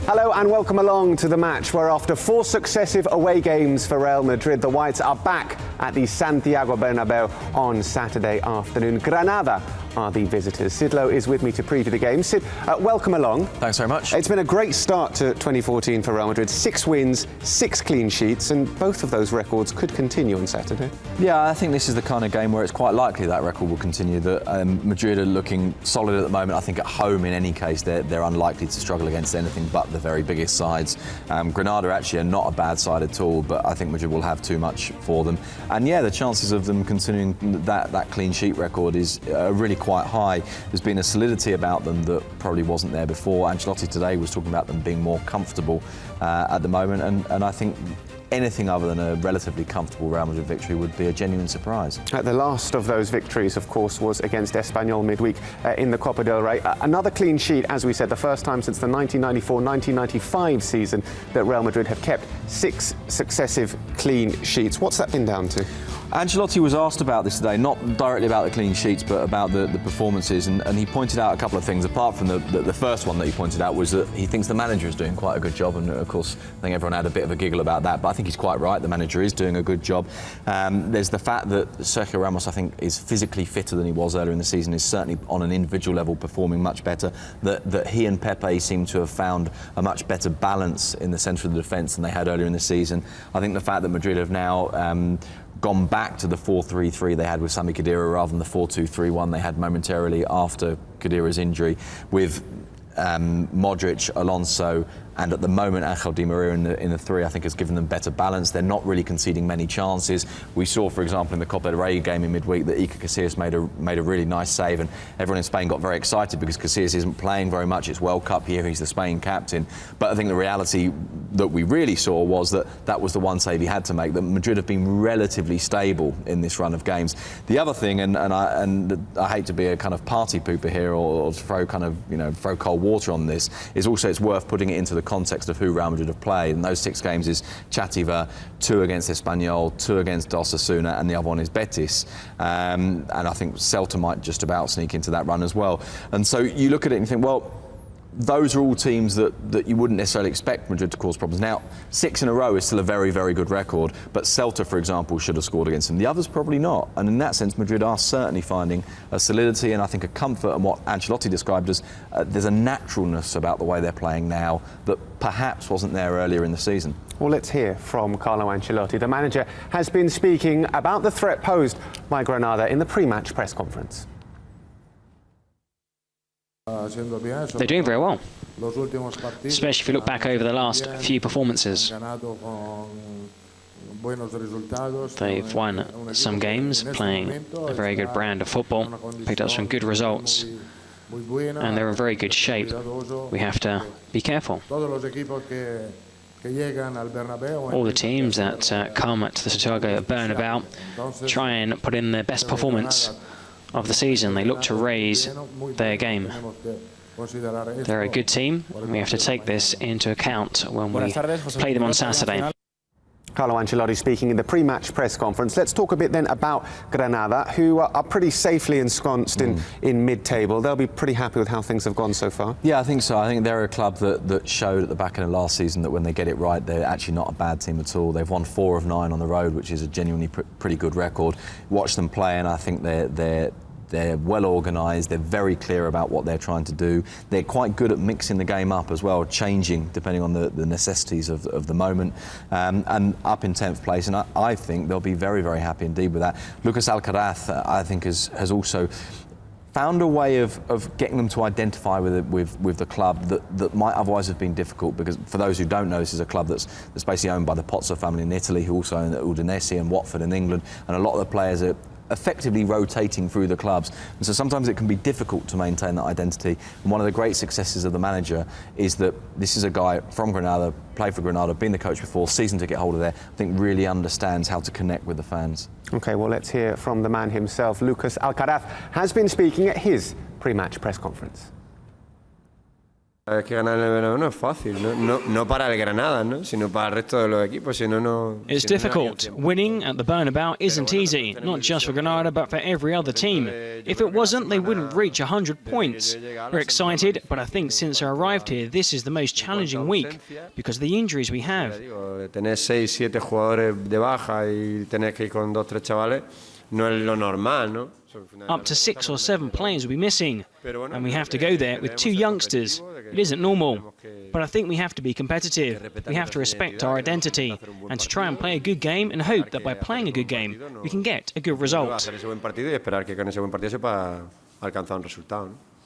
Hello and welcome along to the match where after 4 successive away games for Real Madrid, the Whites are back at the Santiago Bernabeu on Saturday afternoon. Granada are the visitors. Sid Lowe is with me to preview the game. Sid, welcome along. Thanks very much. It's been a great start to 2014 for Real Madrid. 6 wins, 6 clean sheets, and both of those records could continue on Saturday. Yeah, I think this is the kind of game where it's quite likely that record will continue. That Madrid are looking solid at the moment. I think at home, in any case, they're unlikely to struggle against anything but the very biggest sides. Granada actually are not a bad side at all, but I think Madrid will have too much for them. And yeah, the chances of them continuing that clean sheet record is really quite high. There's been a solidity about them that probably wasn't there before. Ancelotti today was talking about them being more comfortable at the moment, and I think anything other than a relatively comfortable Real Madrid victory would be a genuine surprise. The last of those victories, of course, was against Espanyol midweek in the Copa del Rey. Another clean sheet, as we said, the first time since the 1994-1995 season that Real Madrid have kept 6 successive clean sheets. What's that been down to? Ancelotti was asked about this today, not directly about the clean sheets, but about the performances, and he pointed out a couple of things. Apart from the first one that he pointed out was that he thinks the manager is doing quite a good job, and of course I think everyone had a bit of a giggle about that, but I think he's quite right. The manager is doing a good job. There's the fact that Sergio Ramos, I think, is physically fitter than he was earlier in the season, is certainly on an individual level performing much better, that he and Pepe seem to have found a much better balance in the centre of the defence than they had earlier in the season. I think the fact that Madrid have now gone back to the 4-3-3 they had with Sami Khedira rather than the 4-2-3-1 they had momentarily after Khedira's injury, with Modric, Alonso, and at the moment Angel Di Maria in the 3, I think, has given them better balance. They're not really conceding many chances. We saw, for example, in the Copa del Rey game in midweek that Iker Casillas made a really nice save, and everyone in Spain got very excited because Casillas isn't playing very much. It's World Cup here, he's the Spain captain. But I think the reality that we really saw was that was the one save he had to make, that Madrid have been relatively stable in this run of games. The other thing, and I hate to be a kind of party pooper here or throw cold water on this, is also it's worth putting it into the context of who Real Madrid have played. And those 6 games is Chativa, 2 against Espanyol, 2 against Osasuna, and the other one is Betis. And I think Celta might just about sneak into that run as well. And so you look at it and you think, well, those are all teams that you wouldn't necessarily expect Madrid to cause problems. Now, 6 in a row is still a very, very good record, but Celta, for example, should have scored against them. The others probably not. And in that sense, Madrid are certainly finding a solidity and I think a comfort, and what Ancelotti described as there's a naturalness about the way they're playing now that perhaps wasn't there earlier in the season. Well, let's hear from Carlo Ancelotti. The manager has been speaking about the threat posed by Granada in the pre-match press conference. They're doing very well, especially if you look back over the last few performances. They've won some games, playing a very good brand of football, picked up some good results, and they're in very good shape. We have to be careful. All the teams that come to the Santiago Bernabeu try and put in their best performance of the season. They look to raise their game. They're a good team, and we have to take this into account when we play them on Saturday. Carlo Ancelotti speaking in the pre-match press conference. Let's talk a bit then about Granada, who are pretty safely ensconced in mid-table. They'll be pretty happy with how things have gone so far. Yeah, I think so. I think they're a club that showed at the back end of last season that when they get it right, they're actually not a bad team at all. They've won 4 of 9 on the road, which is a genuinely pretty good record. Watch them play, and I think they're well organised, they're very clear about what they're trying to do. They're quite good at mixing the game up as well, changing depending on the necessities of the moment, and up in 10th place, and I think they'll be very, very happy indeed with that. Lucas Alcaraz, I think, has also found a way of getting them to identify with the club that might otherwise have been difficult, because for those who don't know, this is a club that's basically owned by the Pozzo family in Italy, who also own Udinese and Watford in England, and a lot of the players are effectively rotating through the clubs, and so sometimes it can be difficult to maintain that identity. And one of the great successes of the manager is that this is a guy from Granada, played for Granada, been the coach before, seasoned to get hold of there, I think really understands how to connect with the fans. OK, well, let's hear from the man himself. Lucas Alcaraz has been speaking at his pre-match press conference. Es que ganar en el Bernabéu no es fácil, no para el Granada, ¿no? Sino para el resto de los equipos, si no, no... It's difficult. Winning at the Bernabéu isn't easy, not just for Granada, but for every other team. If it wasn't, they wouldn't reach 100 points. We're excited, but I think since I arrived here, this is the most challenging week because of the injuries we have. Tener 6, 7 jugadores de baja y tener que ir con 2, 3 chavales no es lo normal, ¿no? Up to 6 or 7 players will be missing, and we have to go there with 2 youngsters. It isn't normal, but I think we have to be competitive. We have to respect our identity and to try and play a good game and hope that by playing a good game, we can get a good result. Hacer ese buen partido y esperar que con ese buen partido se pueda alcanzar un resultado, ¿no?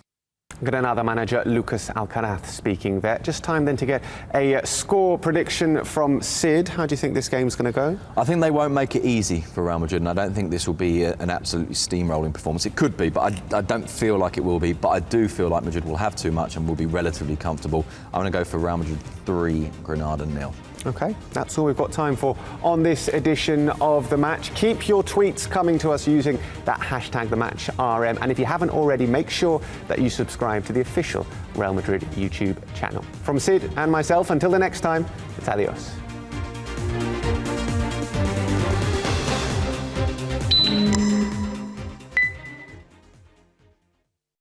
Granada manager Lucas Alcaraz speaking there. Just time then to get a score prediction from Sid. How do you think this game's going to go? I think they won't make it easy for Real Madrid, and I don't think this will be an absolutely steamrolling performance. It could be, but I don't feel like it will be. But I do feel like Madrid will have too much and will be relatively comfortable. I'm going to go for Real Madrid 3, Granada 0. OK, that's all we've got time for on this edition of The Match. Keep your tweets coming to us using that hashtag TheMatchRM. And if you haven't already, make sure that you subscribe to the official Real Madrid YouTube channel. From Sid and myself, until the next time, it's adios.